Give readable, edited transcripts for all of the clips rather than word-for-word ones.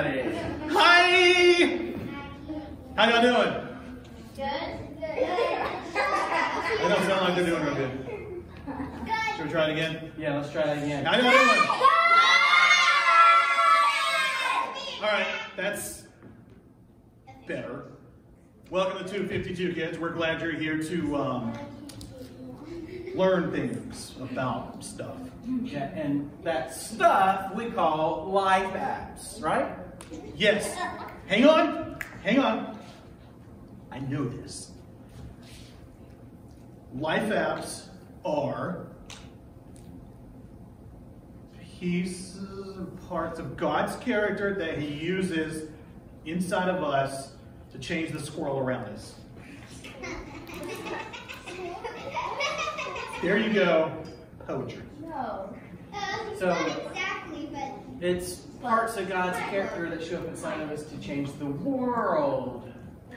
everybody. Hi! How y'all doing? Good. They don't sound like they're doing real good. Should we try it again? Yeah, let's try that again. How y'all doing? All right, that's better. Welcome to 252 Kids. We're glad you're here to learn things about stuff. Yeah, and that stuff we call life apps, right? Yes. Hang on. Hang on. I know this. Life apps are pieces and parts of God's character that He uses inside of us to change the squirrel around us. There you go. Poetry. No. So, Not exactly, but it's parts of God's character that show up inside of us to change the world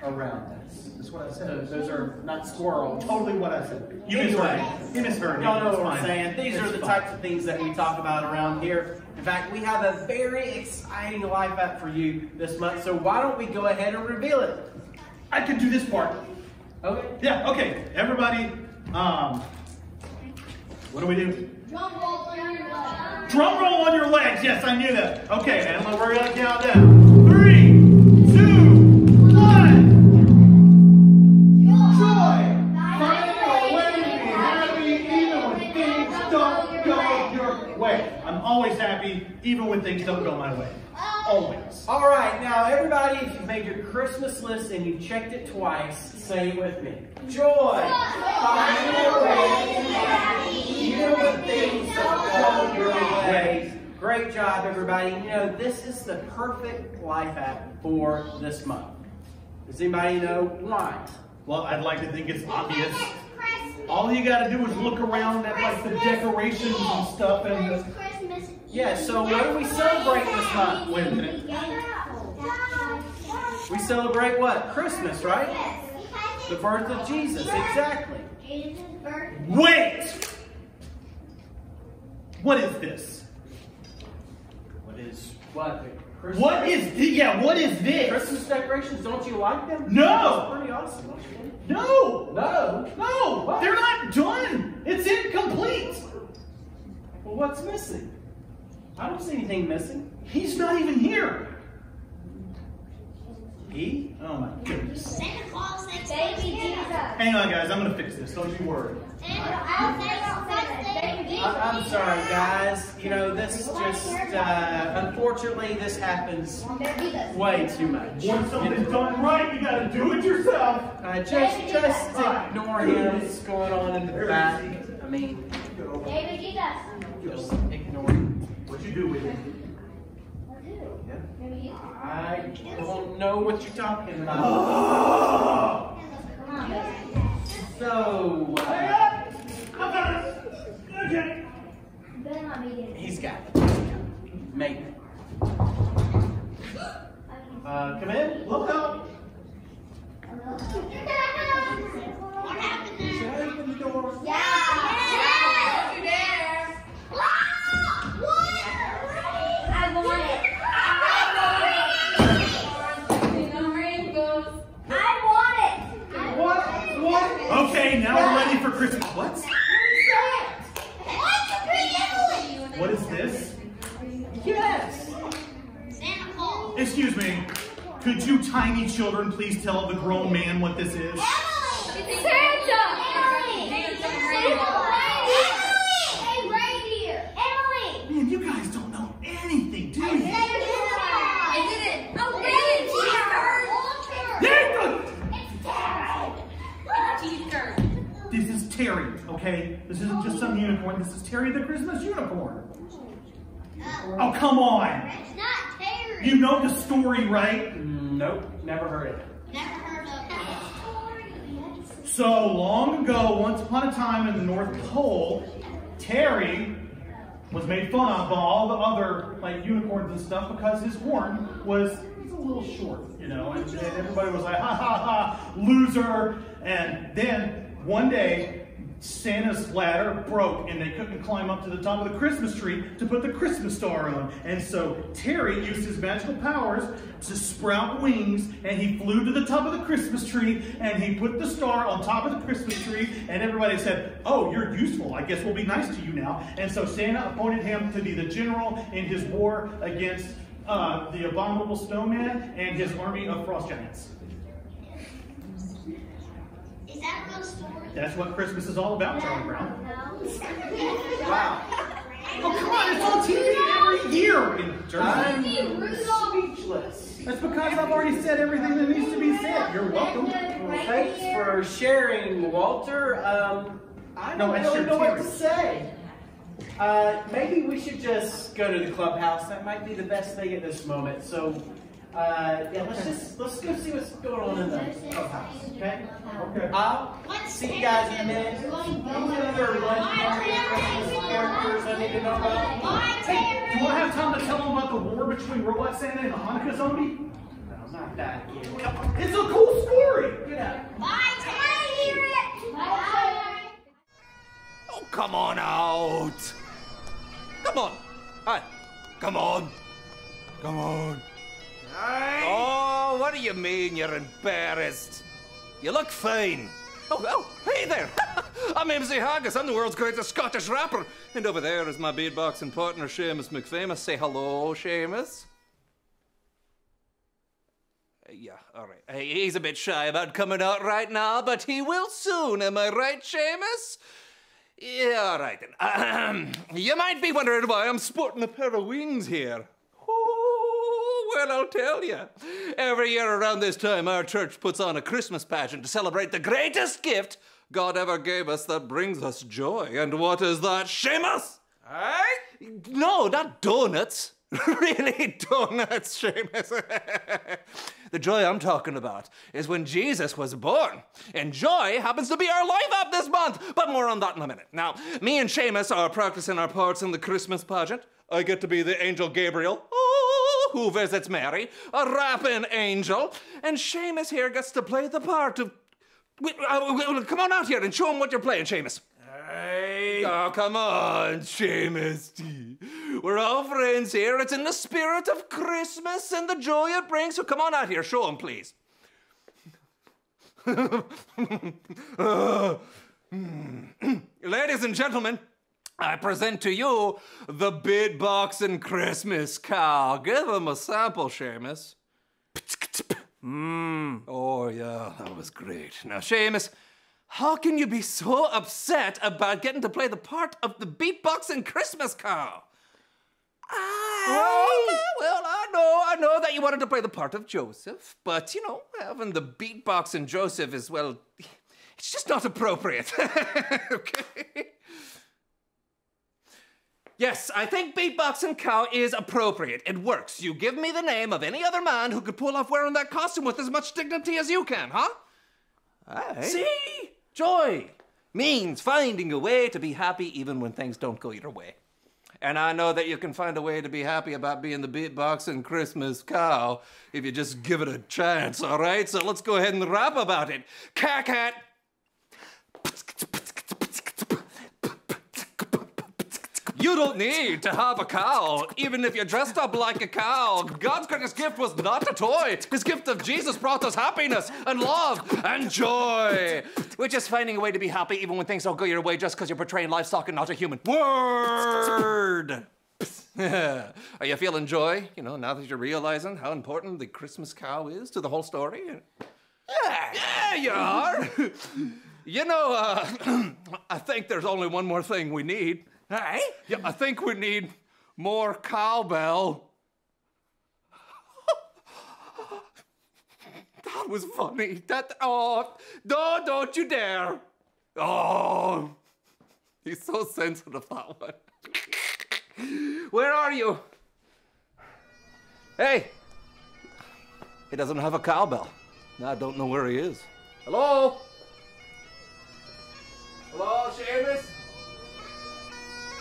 around us. That's what I So said. those are not squirrels. Totally what I said. You misheard me. You misheard me. Y'all know It's what I'm fine. saying. These are It's the fine. types of things that we talk about around here. In fact, we have a very exciting life app for you this month. So why don't we go ahead and reveal it? I can do this part. Okay. Yeah, okay. Everybody, what do we do? drum roll on your left. Drum roll on your legs. Yes, I knew that. Okay, and we're going to count down. 3, 2, 1. Joy. Find a way to be happy even when things don't go your way. I'm always happy even when things don't go my way. Always. All right. Now, everybody, if you've made your Christmas list and you checked it twice, say it with me. Joy. Find a way to be happy even when things don't go your way. Great job, everybody. You know, this is the perfect life app for this month. Does anybody know why? Well, I'd like to think it's obvious. All you got to do is look around at like the decorations and stuff and the... Yeah, so what do we celebrate this month? Wait a minute. We celebrate what? Christmas, right? The birth of Jesus, exactly. Wait! What is this? What is what? Christmas? What is this? Yeah, what is this? Christmas decorations, don't you like them? No! That's pretty awesome, don't you think? No! No. No! What? They're not done! It's incomplete! Well, what's missing? I don't see anything missing. He's not even here! He? Oh my goodness. Santa Claus next baby Jesus. Hang on guys, I'm gonna fix this, don't you worry. I'm sorry, guys. You know, this just, unfortunately, this happens way too much. When something's done right, you gotta do it yourself. Just ignore him. What's going on in the back? I mean, Baby Jesus. just ignore him. What'd you do with it? I don't know what you're talking about. Oh! So, Okay. he's got it. Make it. Come in. Look out. What happened there? Should I open the door? Yeah. You dare. What? I want it. What? Okay, now we're ready for Christmas. What? What is this? Yes. Santa Claus. Excuse me. Could you tiny children please tell the grown man what this is? It's Santa. A reindeer. Emily. Man, you guys don't know anything, do you? This is Terry, okay? This isn't just some unicorn. This is Terry the Christmas unicorn. Oh, come on. It's not Terry. You know the story, right? Nope. Never heard it. Never heard of it. So long ago, once upon a time in the North Pole, Terry was made fun of by all the other like unicorns and stuff because his horn was a little short, you know, and everybody was like, ha ha ha, loser. And then one day, Santa's ladder broke and they couldn't climb up to the top of the Christmas tree to put the Christmas star on. And so Terry used his magical powers to sprout wings, and he flew to the top of the Christmas tree and he put the star on top of the Christmas tree, and everybody said, "Oh, you're useful. I guess we'll be nice to you now." And so Santa appointed him to be the general in his war against the abominable snowman and his army of frost giants. Is that a real story? That's what Christmas is all about, Charlie Brown. Wow. Oh, come on, it's on TV every year in Jersey. I'm speechless. That's because I've already said everything that needs to be said. You're welcome. Well, thanks for sharing, Walter. I don't that's really your know what Terry. to say. Maybe we should just go to the clubhouse. That might be the best thing at this moment. So, yeah, let's go see what's going on in the clubhouse. Okay? Okay. I'll see you guys in a minute. Any other legendary characters I need to know about? Hey, do I have time to tell them about the war between Robot Santa and the Hanukkah zombie? No, not that again. Come on. It's a cool story. Get out. Bye, Terry. Bye. Oh, come on out. Come on. Hi. Come on. Come on. Oh, what do you mean you're embarrassed? You look fine. Oh, hey there. I'm MC Haggis. I'm the world's greatest Scottish rapper. And over there is my beatboxing partner, Seamus McFamous. Say hello, Seamus. Yeah, all right. Hey, he's a bit shy about coming out right now, but he will soon. Am I right, Seamus? Yeah, all right then. You might be wondering why I'm sporting a pair of wings here. Well, I'll tell you. Every year around this time, our church puts on a Christmas pageant to celebrate the greatest gift God ever gave us that brings us joy. And what is that, Seamus? No, not donuts. Really, donuts, Seamus. The joy I'm talking about is when Jesus was born. And joy happens to be our life up this month. But more on that in a minute. Now, me and Seamus are practicing our parts in the Christmas pageant. I get to be the angel Gabriel, who visits Mary, a rapping angel. And Seamus here gets to play the part of... Come on out here and show him what you're playing, Seamus. Hey. Oh, come on, Seamus. We're all friends here. It's in the spirit of Christmas and the joy it brings. So come on out here. Show him, please. Ladies and gentlemen, I present to you the beatboxing Christmas cow. Give him a sample, Seamus. Oh, yeah, that was great. Now, Seamus, how can you be so upset about getting to play the part of the beatboxing Christmas cow? Well, I know that you wanted to play the part of Joseph, but, you know, having the beatboxing Joseph is, well, it's just not appropriate. Okay? Yes, I think beatboxing cow is appropriate. It works. You give me the name of any other man who could pull off wearing that costume with as much dignity as you can, huh? Aye. See? Joy means finding a way to be happy even when things don't go your way. And I know that you can find a way to be happy about being the beatboxing Christmas cow if you just give it a chance, all right? So let's go ahead and rap about it. Cat. You don't need to have a cow, even if you're dressed up like a cow. God's greatest gift was not a toy. His gift of Jesus brought us happiness and love and joy. We're just finding a way to be happy even when things don't go your way just because you're portraying livestock and not a human. Word! Are you feeling joy, you know, now that you're realizing how important the Christmas cow is to the whole story? Yeah, you are. You know, I think there's only one more thing we need. Hey? Yeah, I think we need more cowbell. That was funny. Don't you dare. Oh, he's so sensitive, that one. Where are you? Hey, he doesn't have a cowbell. I don't know where he is. Hello? Hello, Seamus?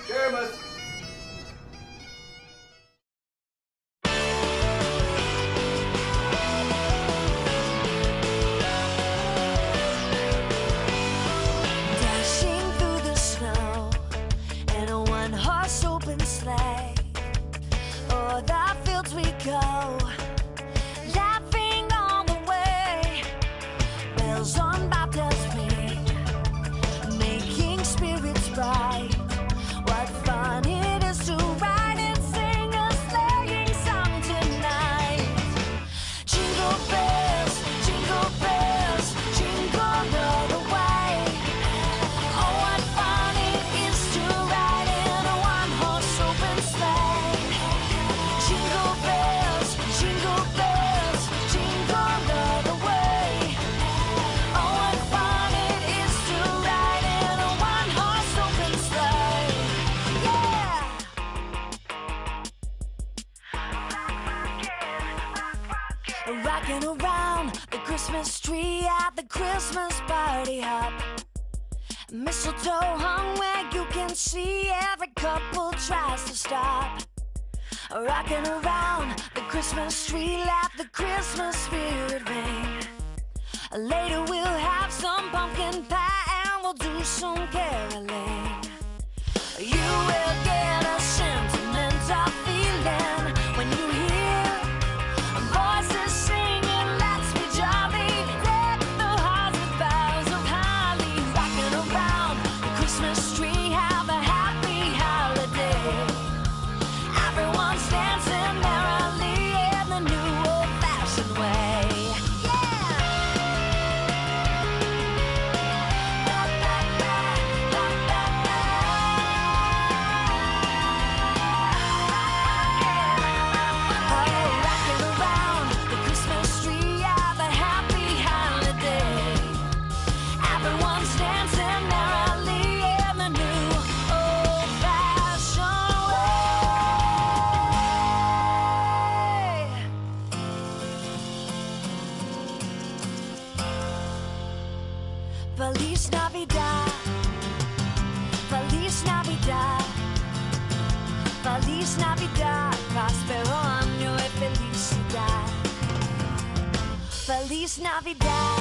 Seamus? Dashing Rocking around the Christmas tree at the Christmas party hop. Mistletoe hung where you can see, every couple tries to stop. Rocking around the Christmas tree, let the Christmas spirit ring. Later we'll have some pumpkin pie and we'll do some caroling. You will get a sentimental feeling when you hear voices singing, let's be jolly. Deck the halls with boughs of holly. Rocking around the Christmas tree, have a happy holiday. Everyone's dancing merrily in the new old-fashioned way. Feliz Navidad, Feliz Navidad, Feliz Navidad, próspero año y felicidad. Feliz Navidad,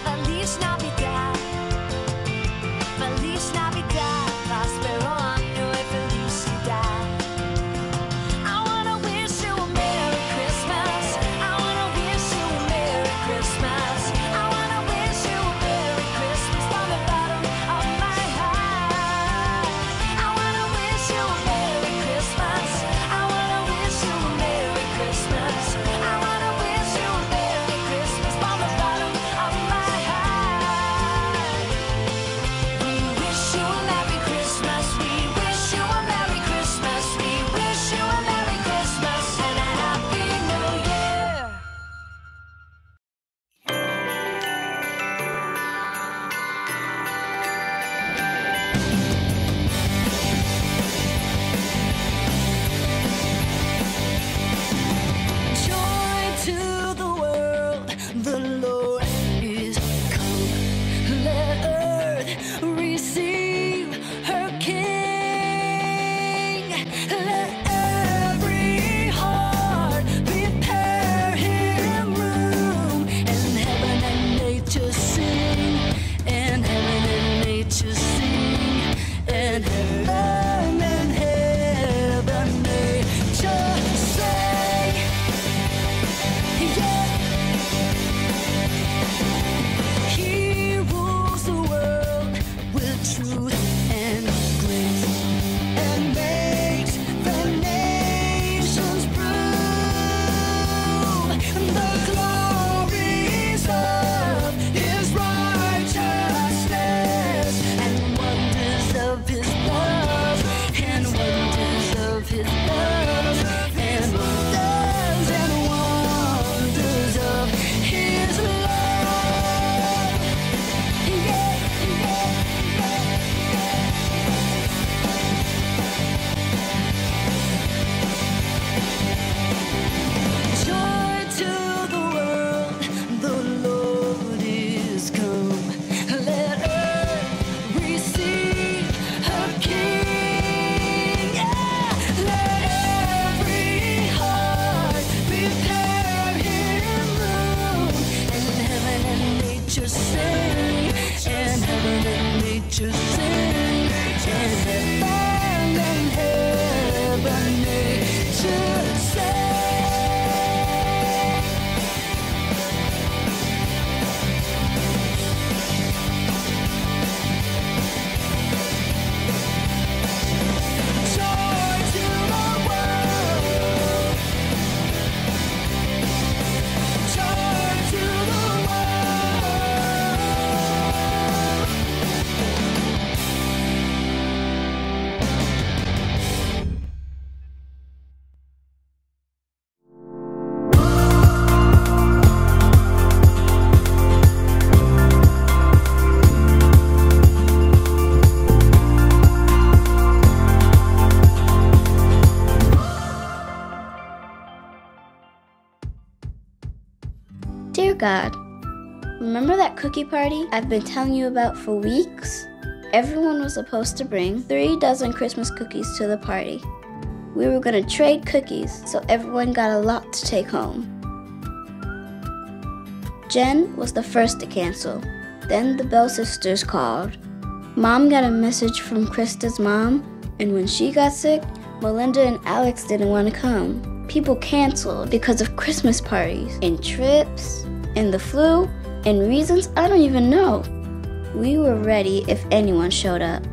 Feliz Navidad, Feliz Navidad, próspero año y felicidad. I wanna wish you a Merry Christmas. I wanna wish you a Merry Christmas. I wanna wish you a Merry Christmas from the bottom of my heart. I wanna wish you a Merry Christmas. I wanna wish you a Merry Christmas. I wanna wish you a Merry Christmas from the bottom of my heart. Dear God, remember that cookie party I've been telling you about for weeks? Everyone was supposed to bring 3 dozen Christmas cookies to the party. We were going to trade cookies, so everyone got a lot to take home. Jen was the first to cancel. Then the Bell sisters called. Mom got a message from Krista's mom, and when she got sick, Melinda and Alex didn't want to come. People canceled because of Christmas parties, and trips, and the flu, and reasons I don't even know. We were ready if anyone showed up.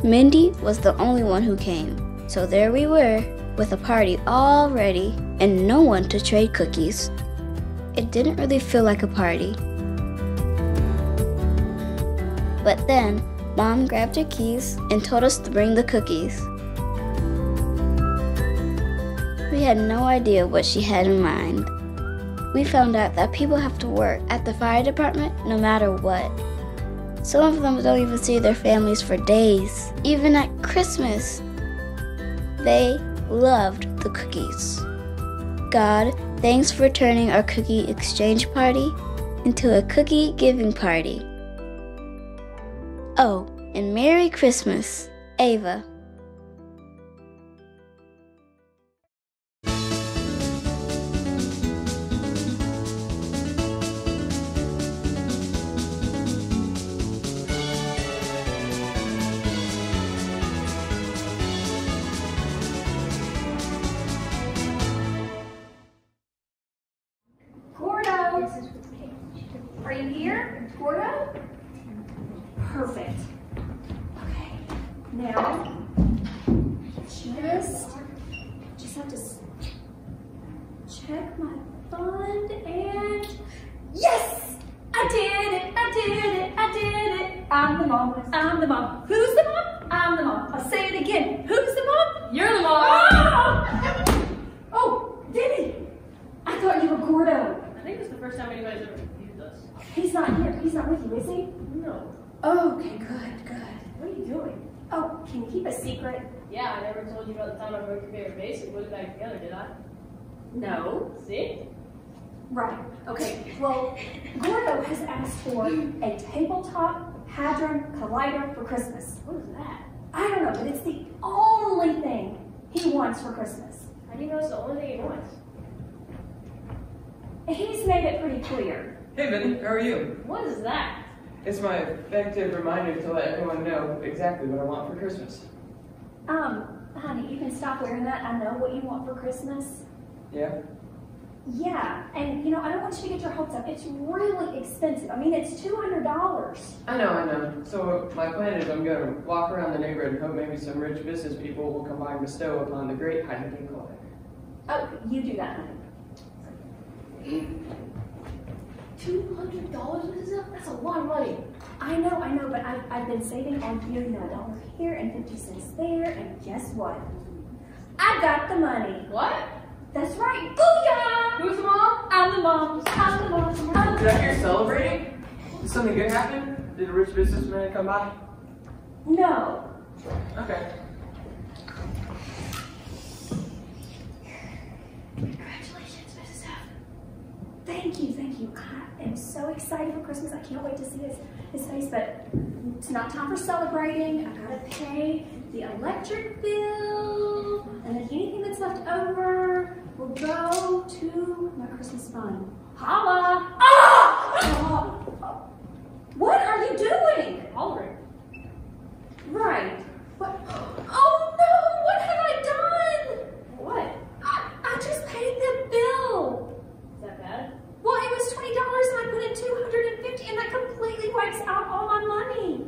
Mindy was the only one who came. So there we were, with a party all ready and no one to trade cookies. It didn't really feel like a party. But then, Mom grabbed her keys and told us to bring the cookies. We had no idea what she had in mind. We found out that people have to work at the fire department no matter what. Some of them don't even see their families for days, even at Christmas. They loved the cookies. God, thanks for turning our cookie exchange party into a cookie giving party. Oh, and Merry Christmas, Ava. Are you here, Gordo? Perfect. Okay, now just have to check my fund and yes, I did it! I'm the mom. Who's the mom? I'm the mom. I'll say it again. Who's the mom? You're the mom. Oh, Denny! I thought you were Gordo. I think it's the first time anybody's ever confused us. He's not here. He's not with you, is he? No. Oh, okay, good. What are you doing? Oh, can you keep a secret? Yeah, I never told you about the time I broke your favorite vase and put it back together, did I? No. See? Right. Okay. Well, Gordo has asked for a tabletop hadron collider for Christmas. What is that? I don't know, but it's the only thing he wants for Christmas. How do you know it's the only thing he wants? He's made it pretty clear. Hey, Vinny, how are you? What is that? It's my effective reminder to let everyone know exactly what I want for Christmas. Honey, you can stop wearing that. I know what you want for Christmas. Yeah? Yeah, and I don't want you to get your hopes up. It's really expensive. I mean, it's $200. I know. So my plan is I'm going to walk around the neighborhood and hope maybe some rich business people will come by and bestow upon the great hydrogen collider. Oh, you do that, honey. $200? What is that? That's a lot of money. I know, but I've been saving all year, $1 here and 50 cents there, and guess what? I got the money. What? That's right. Booyah! Who's the mom? I'm the mom. Did I hear celebrating? Did something good happen? Did a rich businessman come by? No. Okay. Congratulations, Mrs. F. Thank you. I am so excited for Christmas. I can't wait to see his face, but it's not time for celebrating. I gotta pay the electric bill, and then anything that's left over will go to my Christmas fund. Holla! Ah! What are you doing? Hollering. Right. What? Oh no! What have I done? What? I just paid the bill. Is that bad? Well, it was $20 and I put in $250, and that completely wipes out all my money.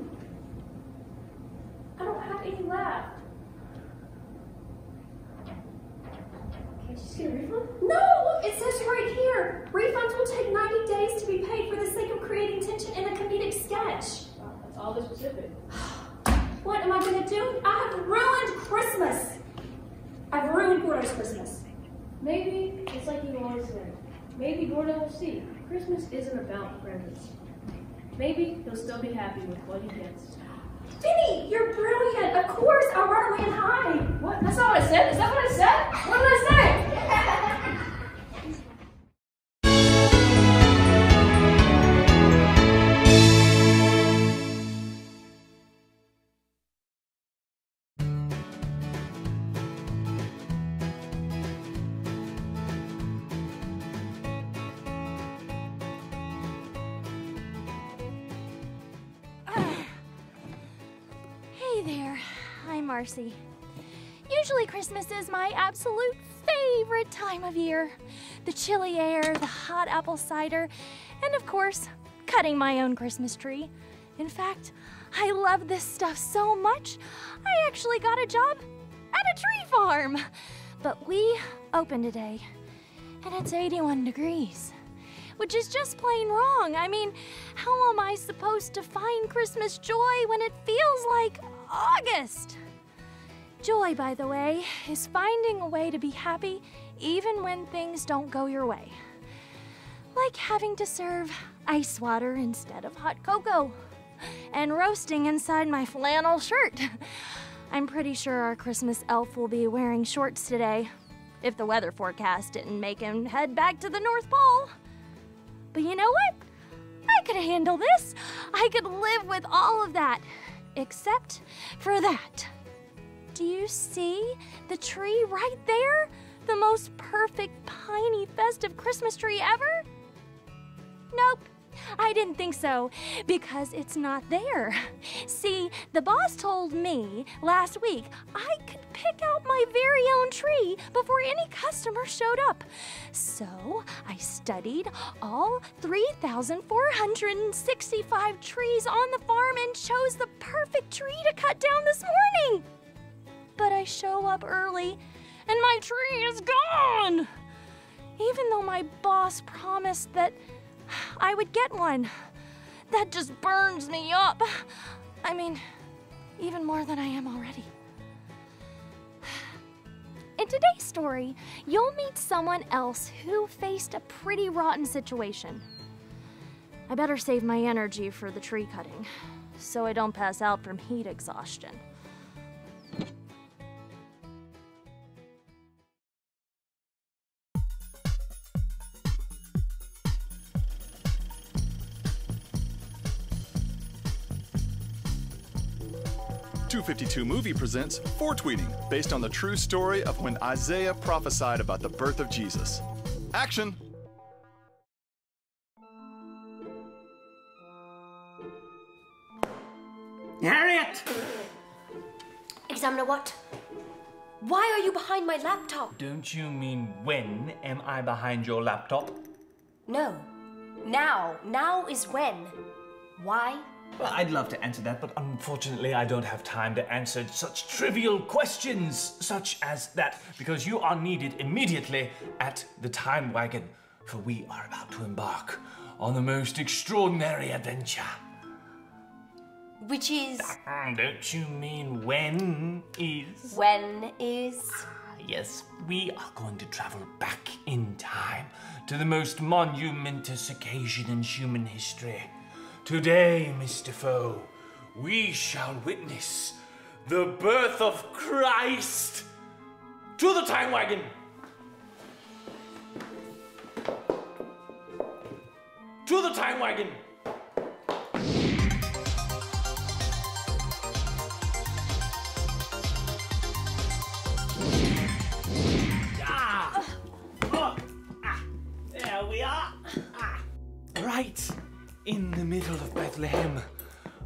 I don't have any left. Can't you just get a refund? No, it says right here, refunds will take 90 days to be paid for the sake of creating tension in a comedic sketch. Wow, that's all this specific. What am I going to do? I have ruined Christmas. I've ruined Gordo's Christmas. Maybe it's like you always said. Maybe Gordo will see. Christmas isn't about presents. Maybe he'll still be happy with what he gets. Vinny, you're brilliant. Of course, I'll run away and hide. What? That's not what I said. Is that what I said? What did I say? Marcy. Usually Christmas is my absolute favorite time of year. The chilly air, the hot apple cider, and of course, cutting my own Christmas tree. In fact, I love this stuff so much, I actually got a job at a tree farm. But we open today, and it's 81 degrees, which is just plain wrong. I mean, how am I supposed to find Christmas joy when it feels like August? Joy, by the way, is finding a way to be happy even when things don't go your way. Like having to serve ice water instead of hot cocoa, and roasting inside my flannel shirt. I'm pretty sure our Christmas elf will be wearing shorts today, if the weather forecast didn't make him head back to the North Pole. But you know what? I could handle this. I could live with all of that, except for that. Do you see the tree right there? The most perfect, piney, festive Christmas tree ever? Nope, I didn't think so, because it's not there. See, the boss told me last week I could pick out my very own tree before any customer showed up. So I studied all 3,465 trees on the farm and chose the perfect tree to cut down this morning. But I show up early, and my tree is gone! Even though my boss promised that I would get one. That just burns me up. I mean, even more than I am already. In today's story, you'll meet someone else who faced a pretty rotten situation. I better save my energy for the tree cutting, so I don't pass out from heat exhaustion. .252 Movie presents 4-Tweeting, based on the true story of when Isaiah prophesied about the birth of Jesus. Action! Harriet! Examiner what? Why are you behind my laptop? Don't you mean when am I behind your laptop? No. Now. Now is when. Why? Well, I'd love to answer that, but unfortunately I don't have time to answer such trivial questions such as that, because you are needed immediately at the Time Wagon, for we are about to embark on the most extraordinary adventure. Which is... Don't you mean when is? When is? Yes, we are going to travel back in time to the most monumentous occasion in human history. Today, Mr. Foe, we shall witness the birth of Christ. To the Time Wagon! To the Time Wagon! There we are. Right in the middle of Bethlehem.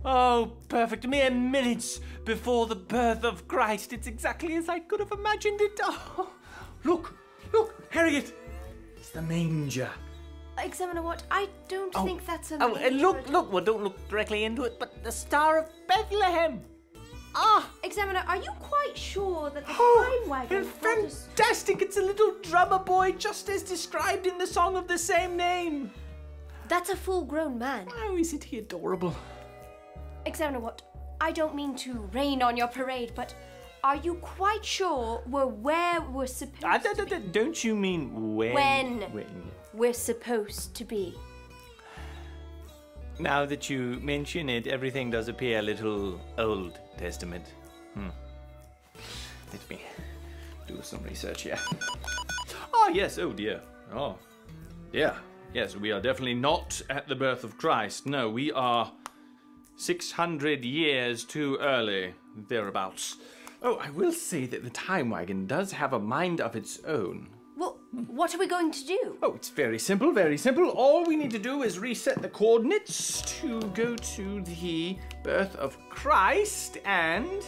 Oh, perfect. Mere minutes before the birth of Christ. It's exactly as I could have imagined it. Oh, look, Harriet. It's the manger. Examiner what? I don't think that's a manger. Look, well, don't look directly into it, but the Star of Bethlehem. Examiner, are you quite sure that the Time Wagon... Fantastic! It's a little drummer boy, just as described in the song of the same name. That's a full-grown man. Oh, isn't he adorable? Examiner what? I don't mean to rain on your parade, but are you quite sure we're where we're supposed to be? Don't you mean when? When we're supposed to be. Now that you mention it, everything does appear a little Old Testament. Let me do some research here. Oh, yes, oh dear. Oh, yeah. Yes, we are definitely not at the birth of Christ. No, we are 600 years too early, thereabouts. Oh, I will say that the Time Wagon does have a mind of its own. Well, what are we going to do? Oh, it's very simple, very simple. All we need to do is reset the coordinates to go to the birth of Christ and...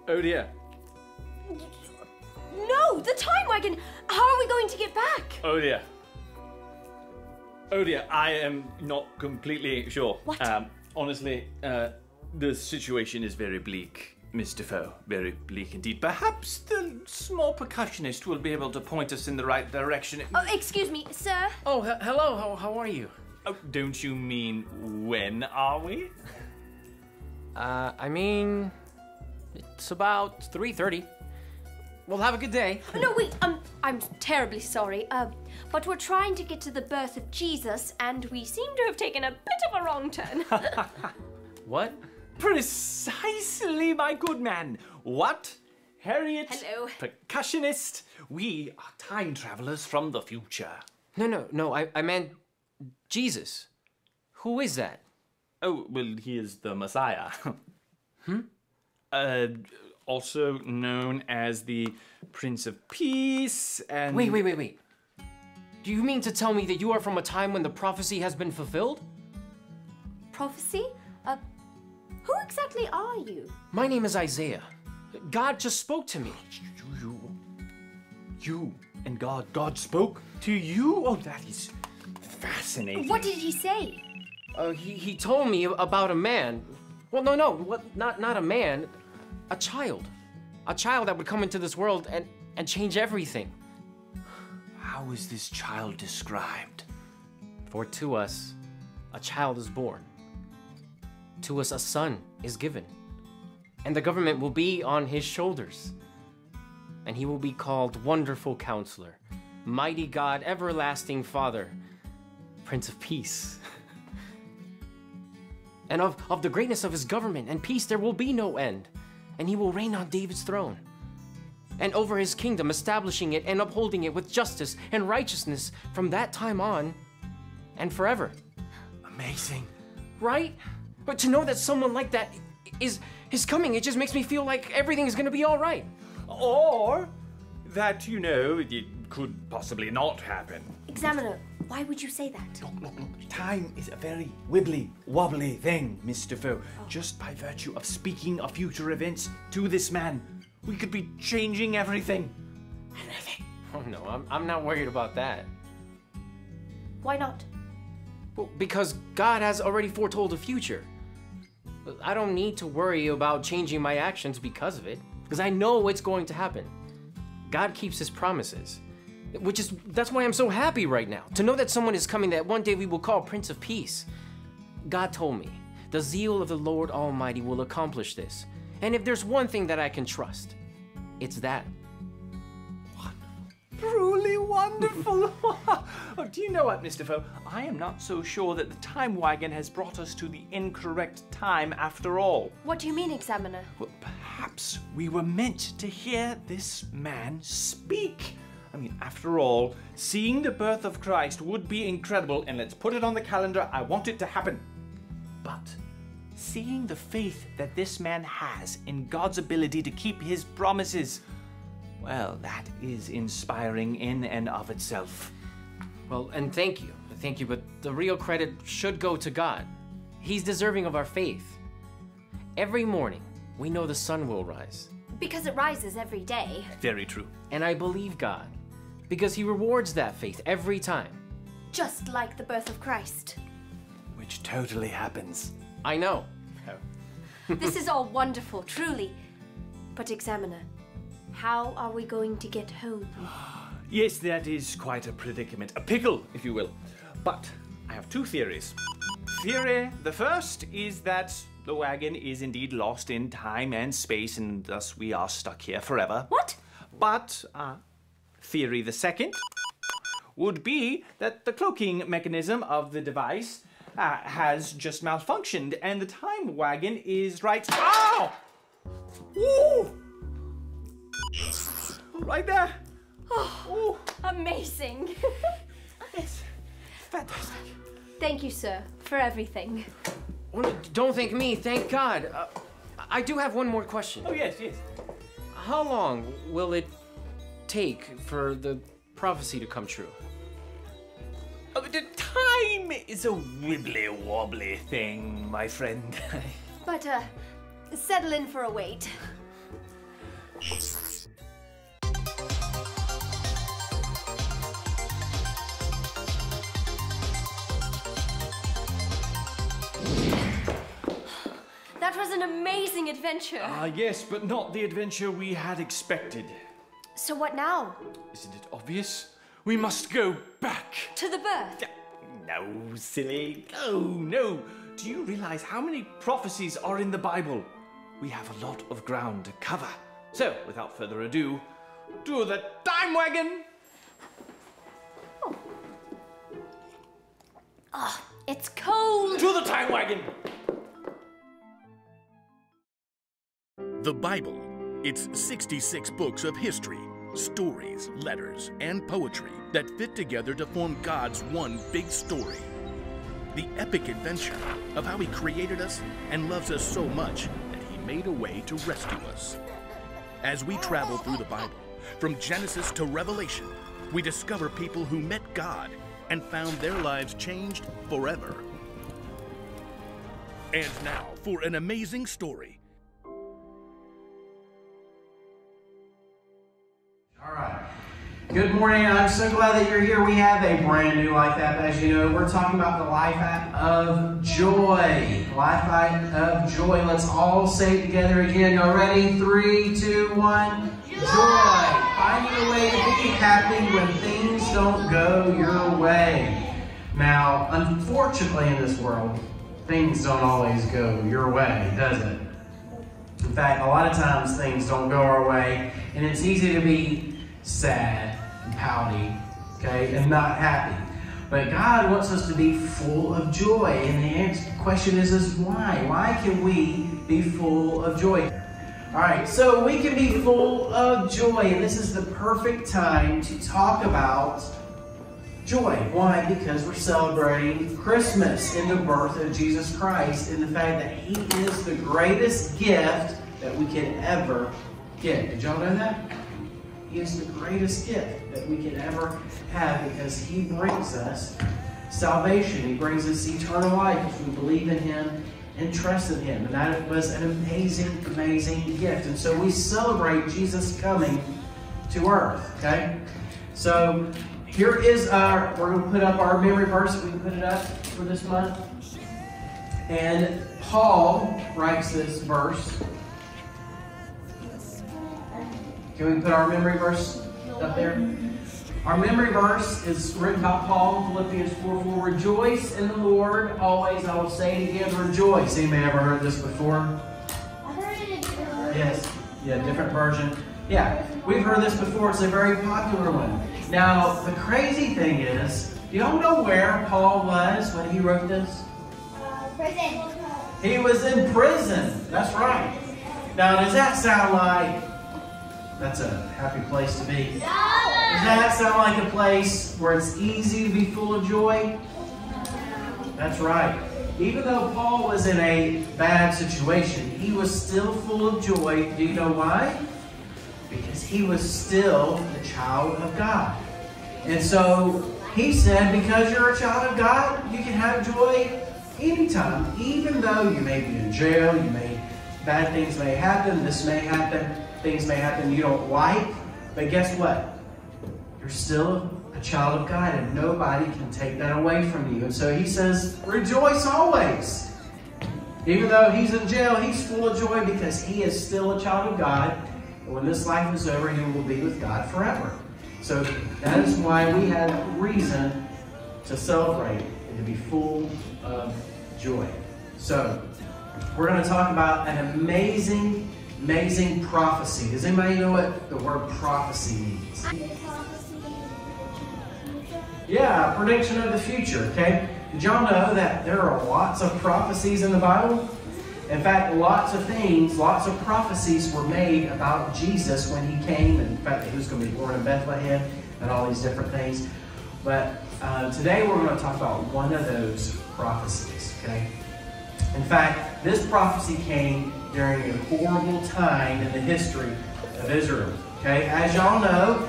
Oh dear. No, the time wagon! How are we going to get back? Oh dear. Oh dear, I am not completely sure. What? Honestly, the situation is very bleak, Miss Defoe. Very bleak indeed. Perhaps the small percussionist will be able to point us in the right direction. Oh, excuse me, sir. Oh, hello. How are you? Oh, don't you mean when are we? I mean, it's about 3:30. Well, have a good day. No, wait, I'm terribly sorry. But we're trying to get to the birth of Jesus, and we seem to have taken a bit of a wrong turn. What? Precisely, my good man. What? Harriet? Hello. Percussionist? We are time travelers from the future. No, I meant Jesus. Who is that? Oh, well, he is the Messiah. Also known as the Prince of Peace and... Wait. Do you mean to tell me that you are from a time when the prophecy has been fulfilled? Prophecy? Who exactly are you? My name is Isaiah. God just spoke to me. You and God spoke to you? Oh, that is fascinating. What did he say? He told me about a man. Well, no, not a man. A child. A child that would come into this world and change everything. How is this child described? For to us, a child is born. To us, a son is given. And the government will be on his shoulders. And he will be called Wonderful Counselor, Mighty God, Everlasting Father, Prince of Peace. And of the greatness of his government and peace there will be no end. And he will reign on David's throne. And over his kingdom, establishing it and upholding it with justice and righteousness from that time on and forever. Amazing. Right? But to know that someone like that is coming, it just makes me feel like everything is going to be all right. Or that, it could possibly not happen. Examiner, why would you say that? Look. Time is a very wibbly, wobbly thing, Miss Defoe. Just by virtue of speaking of future events to this man, we could be changing everything. Oh no, I'm not worried about that. Why not? Well, because God has already foretold the future. I don't need to worry about changing my actions because of it, because I know it's going to happen. God keeps his promises. That's why I'm so happy right now, to know that someone is coming that one day we will call Prince of Peace. God told me, the zeal of the Lord Almighty will accomplish this. And if there's one thing that I can trust, it's that. Truly wonderful. Oh, do you know what, Mr. Defoe? I am not so sure that the time wagon has brought us to the incorrect time after all. What do you mean, Examiner? Well, perhaps we were meant to hear this man speak. I mean, after all, seeing the birth of Christ would be incredible, and let's put it on the calendar. I want it to happen. But seeing the faith that this man has in God's ability to keep his promises, well, that is inspiring in and of itself. Well, and thank you, but the real credit should go to God. He's deserving of our faith. Every morning, we know the sun will rise. Because it rises every day. Very true. And I believe God, because he rewards that faith every time. Just like the birth of Christ. Which totally happens. I know. This is all wonderful, truly. But Examiner, how are we going to get home? Yes, that is quite a predicament. A pickle, if you will. But I have two theories. Theory the first is that the wagon is indeed lost in time and space, and thus we are stuck here forever. What? But theory the second would be that the cloaking mechanism of the device has just malfunctioned, and the time wagon is right... Ow! Ooh! Right there. Oh, amazing. It's fantastic. Thank you, sir, for everything. Well, don't thank me, thank God. I do have one more question. Oh, yes. How long will it take for the prophecy to come true? The time is a wibbly-wobbly thing, my friend. But, settle in for a wait. That was an amazing adventure. Yes, but not the adventure we had expected. So what now? Isn't it obvious? We must go back. To the birth? No, silly. No. Do you realize how many prophecies are in the Bible? We have a lot of ground to cover. So, without further ado, to the time wagon! Oh, it's cold! To the time wagon! The Bible. It's 66 books of history, stories, letters, and poetry that fit together to form God's one big story. The epic adventure of how He created us and loves us so much that He made a way to rescue us. As we travel through the Bible, from Genesis to Revelation, we discover people who met God and found their lives changed forever. And now for an amazing story. All right. Good morning. I'm so glad that you're here. We have a brand new Life app. As you know, we're talking about the Life app of joy. Life app of joy. Let's all say it together again. Y'all ready? 3, 2, 1. Joy. Finding a way to be happy when things don't go your way. Now, unfortunately in this world, things don't always go your way, does it? In fact, a lot of times things don't go our way, and it's easy to be sad and pouty, okay, and not happy. But God wants us to be full of joy, and the question is why? Why can we be full of joy? All right, so we can be full of joy, and this is the perfect time to talk about joy. Why? Because we're celebrating Christmas and the birth of Jesus Christ and the fact that He is the greatest gift that we can ever get. Did y'all know that? He is the greatest gift that we can ever have because He brings us salvation. He brings us eternal life if we believe in Him and trust in Him. And that was an amazing, amazing gift. And so we celebrate Jesus coming to earth, okay? So here is we're going to put up our memory verse. We can put it up for this month. And Paul writes this verse. Can we put our memory verse up there? Our memory verse is written by Paul in Philippians 4:4. Rejoice in the Lord always. I will say it again, rejoice. Anybody ever heard this before? I've heard it in Yes. Yeah, different version. Yeah, we've heard this before. It's a very popular one. Now, the crazy thing is, do y'all know where Paul was when he wrote this? Prison. He was in prison. That's right. Now, does that sound like that's a happy place to be? No. Does that sound like a place where it's easy to be full of joy? That's right. Even though Paul was in a bad situation, he was still full of joy. Do you know why? Because he was still a child of God. And so he said, because you're a child of God, you can have joy anytime, even though you may be in jail, bad things may happen, this may happen, things may happen you don't like, but guess what? You're still a child of God, and nobody can take that away from you. And so he says, rejoice always. Even though he's in jail, he's full of joy because he is still a child of God. And when this life is over, he will be with God forever. So that is why we have reason to celebrate and to be full of joy. So we're going to talk about an amazing, amazing prophecy. Does anybody know what the word prophecy means? Yeah, prediction of the future, okay? Did y'all know that there are lots of prophecies in the Bible? In fact, lots of things, lots of prophecies were made about Jesus when he came, and the fact that he was going to be born in Bethlehem and all these different things. But today we're going to talk about one of those prophecies, okay? In fact, this prophecy came during a horrible time in the history of Israel, okay? As y'all know,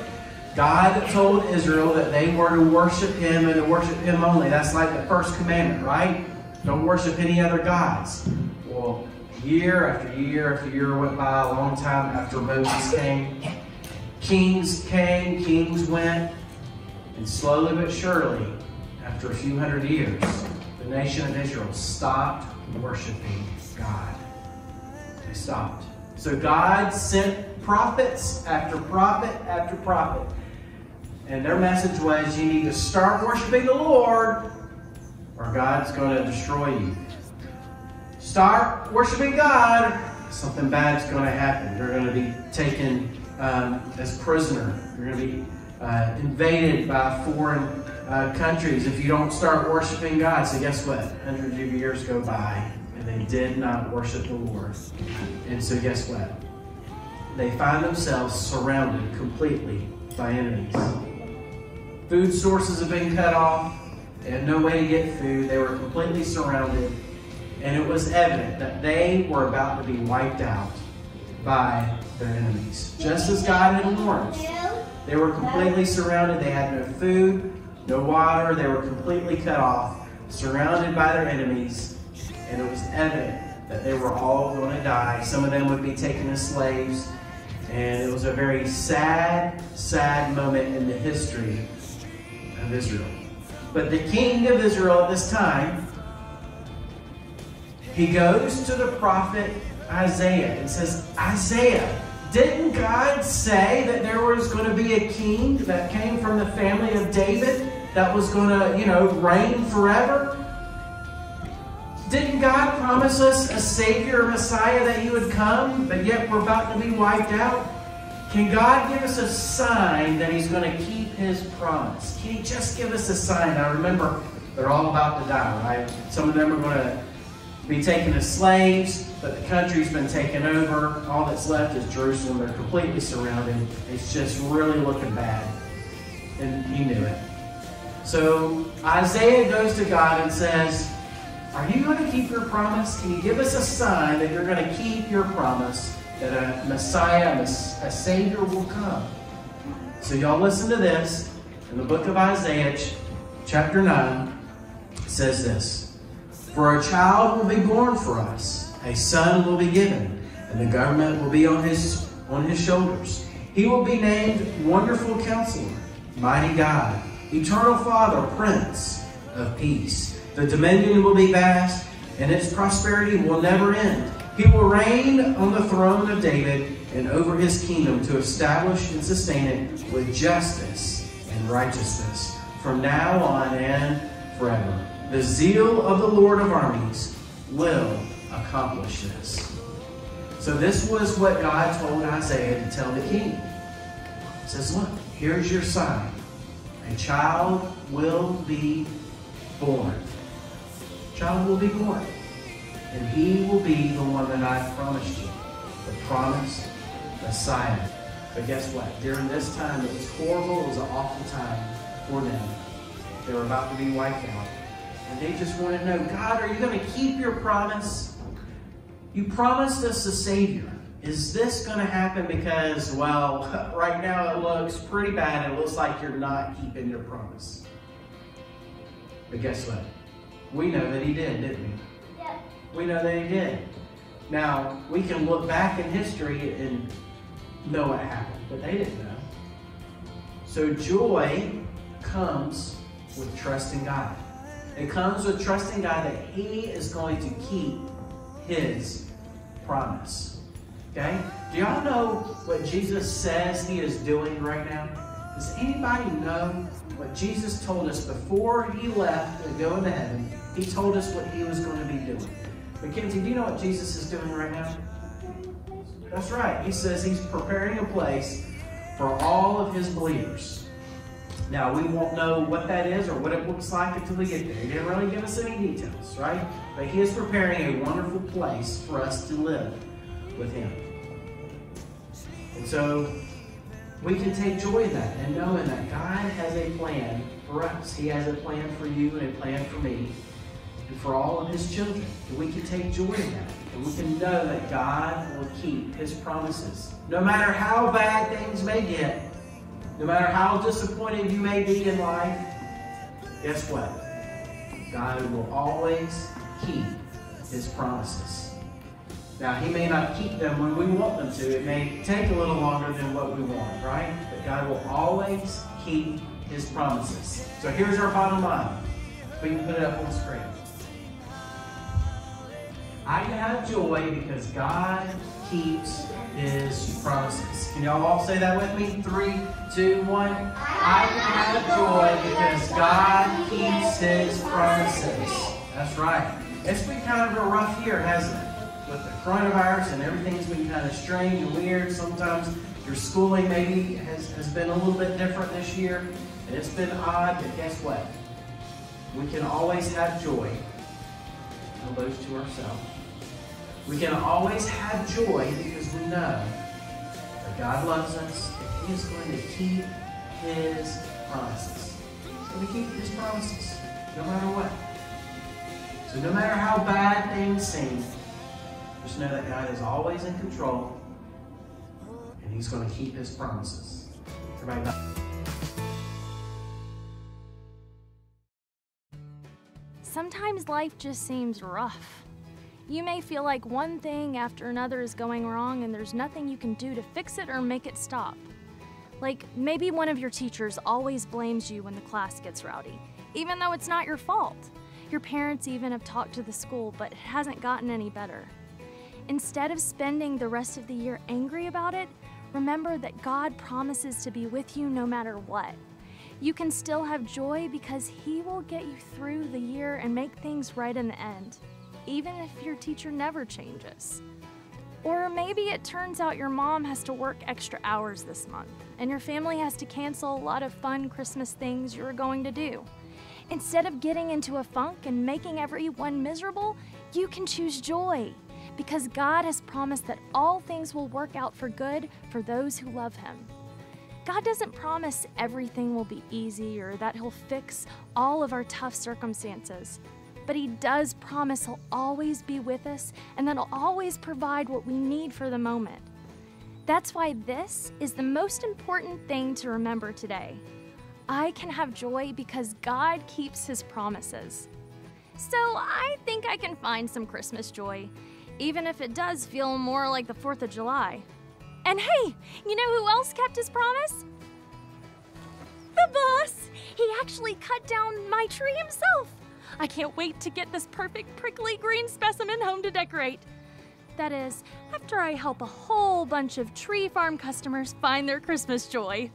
God told Israel that they were to worship him and to worship him only. That's like the first commandment, right? Don't worship any other gods. Well, Year after year after year went by, a long time after Moses came. Kings came, kings went, and slowly but surely, after a few hundred years, the nation of Israel stopped worshiping God. They stopped. So God sent prophets after prophet after prophet. And their message was, you need to start worshiping the Lord or God's going to destroy you. Start worshiping God, something bad's going to happen. You're going to be taken as prisoner. You're going to be invaded by foreign countries if you don't start worshiping God. So guess what? Hundreds of years go by and they did not worship the Lord. And so guess what? They find themselves surrounded completely by enemies. Food sources have been cut off. They had no way to get food. They were completely surrounded. And it was evident that they were about to be wiped out by their enemies. Just as God had warned. They were completely surrounded. They had no food, no water. They were completely cut off, surrounded by their enemies. And it was evident that they were all going to die. Some of them would be taken as slaves. And it was a very sad, sad moment in the history of Israel. But the king of Israel at this time, he goes to the prophet Isaiah and says, Isaiah, didn't God say that there was going to be a king that came from the family of David that was going to, reign forever? Didn't God promise us a Savior, a Messiah, that he would come, but yet we're about to be wiped out? Can God give us a sign that he's going to keep his promise? Can he just give us a sign? Now remember, they're all about to die, right? Some of them are going to be taken as slaves, but the country's been taken over. All that's left is Jerusalem. They're completely surrounded. It's just really looking bad. And he knew it. So Isaiah goes to God and says, are you going to keep your promise? Can you give us a sign that you're going to keep your promise, that a Messiah, a Savior will come? So y'all listen to this. In the book of Isaiah, chapter 9, it says this. For a child will be born for us, a son will be given, and the government will be on his shoulders. He will be named Wonderful Counselor, Mighty God, Eternal Father, Prince of Peace. The dominion will be vast, and its prosperity will never end. He will reign on the throne of David and over his kingdom to establish and sustain it with justice and righteousness from now on and forever. The zeal of the Lord of armies will accomplish this. So this was what God told Isaiah to tell the king. He says, look, here's your sign. A child will be born. A child will be born. And he will be the one that I've promised you. The promised Messiah. But guess what? During this time, it was horrible. It was an awful time for them. They were about to be wiped out. And they just want to know, God, are you going to keep your promise? You promised us a Savior. Is this going to happen? Because, well, right now it looks pretty bad. It looks like you're not keeping your promise. But guess what? We know that he did, didn't we? Yeah. We know that he did. Now, we can look back in history and know what happened, but they didn't know. So joy comes with trusting God. It comes with trusting God that he is going to keep his promise. Okay? Do y'all know what Jesus says he is doing right now? Does anybody know what Jesus told us before he left to go into heaven? He told us what he was going to be doing. Mackenzie, do you know what Jesus is doing right now? That's right. He says he's preparing a place for all of his believers. Now, we won't know what that is or what it looks like until we get there. He didn't really give us any details, right? But he is preparing a wonderful place for us to live with him. And so we can take joy in that and knowing that God has a plan for us. He has a plan for you and a plan for me and for all of his children. And we can take joy in that. And we can know that God will keep his promises. No matter how bad things may get, no matter how disappointed you may be in life, guess what? God will always keep his promises. Now, He may not keep them when we want them to. It may take a little longer than what we want, right? But God will always keep His promises. So here's our bottom line. We can put it up on the screen. I can have joy because God keeps His promises. Can y'all all say that with me? 3, 2, 1. I can have joy because God keeps His promises. That's right. It's been kind of a rough year, hasn't it? With the coronavirus and everything's been kind of strange and weird. Sometimes your schooling maybe has been a little bit different this year. And it's been odd, but guess what? We can always have joy. Tell those to ourselves. We can always have joy because we know that God loves us and He is going to keep His promises. He's going to keep His promises no matter what. So no matter how bad things seem, just know that God is always in control and He's going to keep His promises. Everybody know. Sometimes life just seems rough. You may feel like one thing after another is going wrong and there's nothing you can do to fix it or make it stop. Like maybe one of your teachers always blames you when the class gets rowdy, even though it's not your fault. Your parents even have talked to the school, but it hasn't gotten any better. Instead of spending the rest of the year angry about it, remember that God promises to be with you no matter what. You can still have joy because He will get you through the year and make things right in the end, even if your teacher never changes. Or maybe it turns out your mom has to work extra hours this month, and your family has to cancel a lot of fun Christmas things you were going to do. Instead of getting into a funk and making everyone miserable, you can choose joy, because God has promised that all things will work out for good for those who love Him. God doesn't promise everything will be easy or that He'll fix all of our tough circumstances. But He does promise He'll always be with us and that He'll always provide what we need for the moment. That's why this is the most important thing to remember today. I can have joy because God keeps His promises. So I think I can find some Christmas joy, even if it does feel more like the 4th of July. And hey, you know who else kept his promise? The boss! He actually cut down my tree himself. I can't wait to get this perfect prickly green specimen home to decorate. That is, after I help a whole bunch of tree farm customers find their Christmas joy.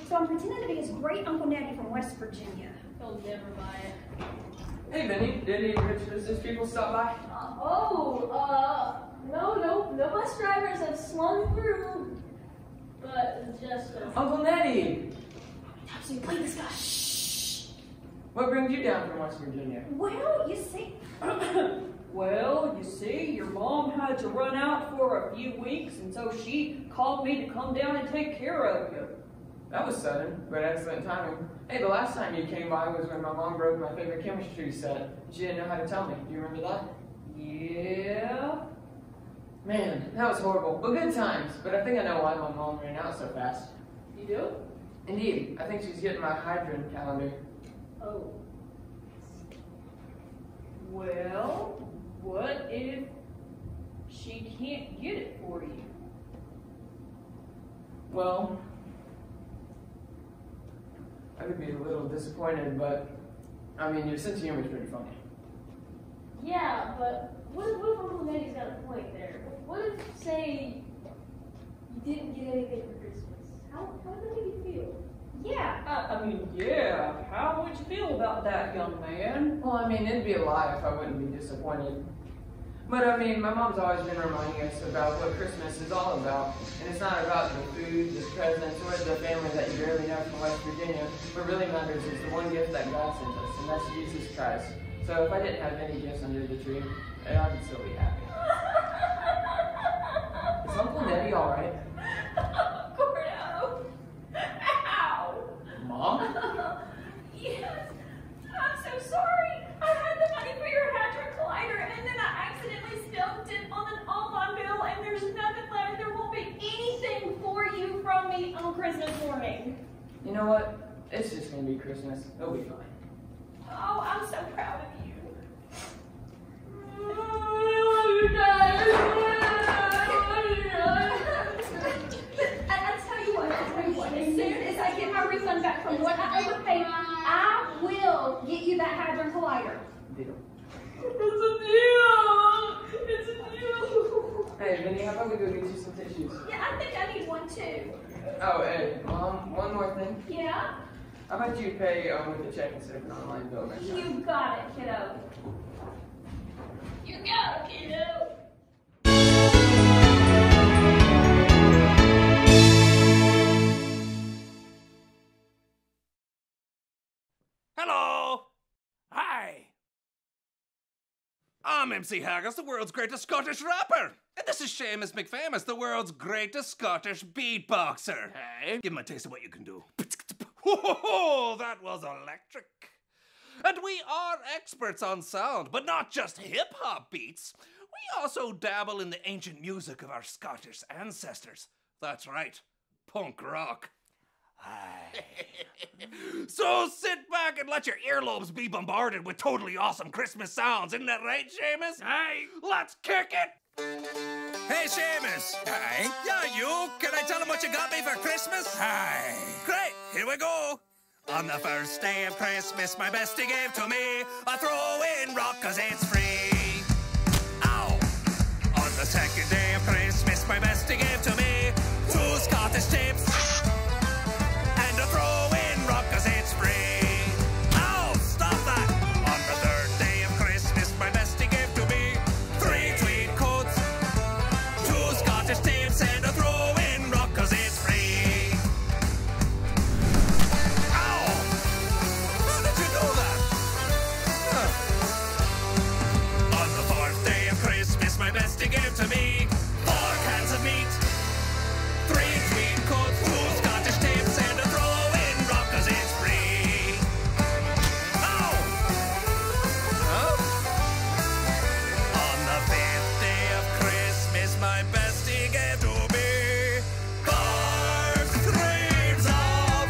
So I'm pretending to be his great Uncle Natty from West Virginia. He'll never buy it. Hey, Benny, did any rich business people stop by? No bus drivers have slung through. But just Uncle Natty! So you play this guy. Shh. What brings you down from West Virginia? Well, you see. Well, you see, your mom had to run out for a few weeks, and so she called me to come down and take care of you. That was sudden, but excellent timing. Hey, the last time you came by was when my mom broke my favorite chemistry set. She didn't know how to tell me. Do you remember that? Yeah. Man, that was horrible, but good times. But I think I know why my mom ran out so fast. You do? Indeed. I think she's getting my hydrant calendar. Oh. Well, what if she can't get it for you? Well, I would be a little disappointed, but I mean, your sense of humor is pretty funny. Yeah, but what if Uncle Neddy's got a point there? What if, say, you didn't get anything for Christmas? How would that make you feel? Yeah, I mean, yeah. How would you feel about that, young man? Well, I mean, it'd be a lie if I wouldn't be disappointed. But I mean, my mom's always been reminding us about what Christmas is all about. And it's not about the food, the presents, or the family that you barely know from West Virginia. What really matters is the one gift that God sent us, and that's Jesus Christ. So if I didn't have any gifts under the tree, I would still be happy. Is Uncle Nettie alright? Gordo! Ow! Mom? Yes, I'm so sorry. I had the money for your Hadron Collider, and then I accidentally spilled it on an Almond bill, and there's nothing left. There won't be anything for you from me on Christmas morning. You know what? It's just gonna be Christmas. It'll be fine. Oh, I'm so proud of you. I love you guys. I'll tell you what, as soon as I get my refund back from what I overpaid, I will get you that Hadron Collider. Deal. It's a deal. It's a deal. Hey, Vinny, how about we go get you some tissues? Yeah, I think I need one too. Oh, and Mom, one more thing. Yeah? How about you pay with a check instead of an online bill next time? You got it, kiddo. You got it, kiddo. Hello! Hi! I'm MC Haggis, the world's greatest Scottish rapper. And this is Seamus McFamous, the world's greatest Scottish beatboxer. Hey, give him a taste of what you can do. Whoa, that was electric. And we are experts on sound, but not just hip-hop beats. We also dabble in the ancient music of our Scottish ancestors. That's right, punk rock. So sit back and let your earlobes be bombarded with totally awesome Christmas sounds. Isn't that right, Seamus? Hey, let's kick it! Hey, Seamus. Hi. Yeah, you. Can I tell him what you got me for Christmas? Hi. Great. Here we go. On the first day of Christmas, my bestie gave to me a throw-in rock 'cause it's free. Ow. On the second day of Christmas, my bestie gave to me 2 Scottish tapes. And a throw-in rock 'cause it's free. Ow! Stop that! On the third day of Christmas, my bestie gave to me 3 tweed coats, 2 Scottish tapes, and a throw-in rock 'cause it's free. Ow! How did you know that? Huh. On the fourth day of Christmas, my bestie gave to me 4 cans of meat, 3 tweed coats, 2 Scottish tapes, and a throw-in rock 'cause it's free. Ow! Huh? On the 5th day of Christmas, my bestie gave to me 5 streams of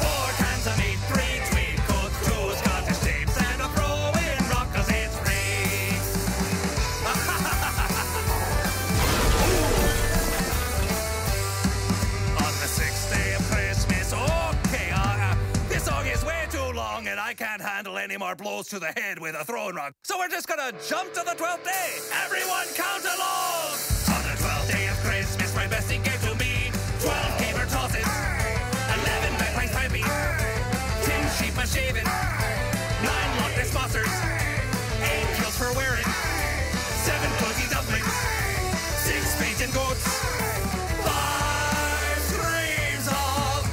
4 cans of meat, 3 tweed coats, 2 Scottish tapes, and a throw-in rock 'cause it's free. On the 6th day of Christmas, okay, this song is way too long and I can't handle any more blows to the head with a throwing rock. So we're just gonna jump to the 12th day. Everyone count along! On the 12th day of Christmas, my bestie gave to me 12 gamer tosses, 11 bagpipes piping, 10 sheep a shaving, 9 Loch Ness monsters, 8 kills for wearing, 7 cozy dumplings, 6 spades and goats, 5 streams of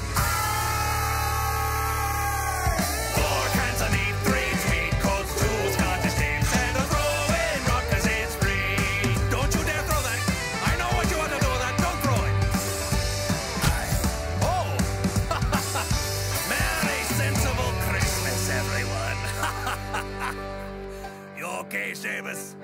4 cans of meat, 3 tweed coats, 2 Scottish tapes, and a throw-in rock 'cause it's free. Don't you dare throw that. I know what you want to do with that. Don't throw it. Oh! Merry sensible Christmas, everyone. You okay, Seamus?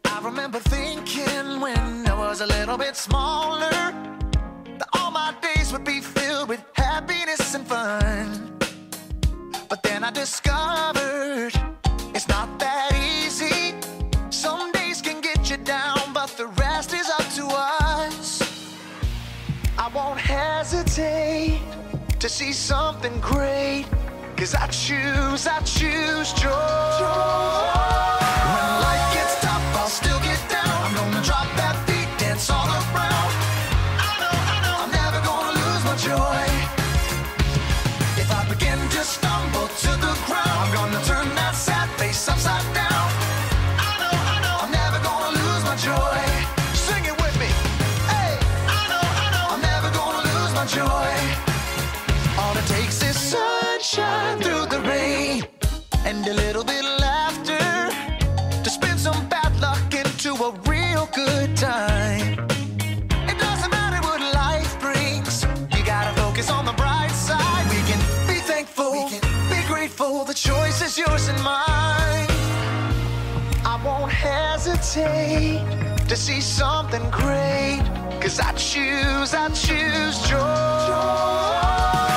I remember thinking when I was a little bit smaller that all my days would be filled with happiness and fun. But then I discovered it's not that easy. Some days can get you down, but the rest is up to us. I won't hesitate to see something great, 'cause I choose joy. When and a little bit of laughter to spin some bad luck into a real good time. It doesn't matter what life brings, you gotta focus on the bright side. We can be thankful, we can be grateful, the choice is yours and mine. I won't hesitate to see something great, 'cause I choose joy.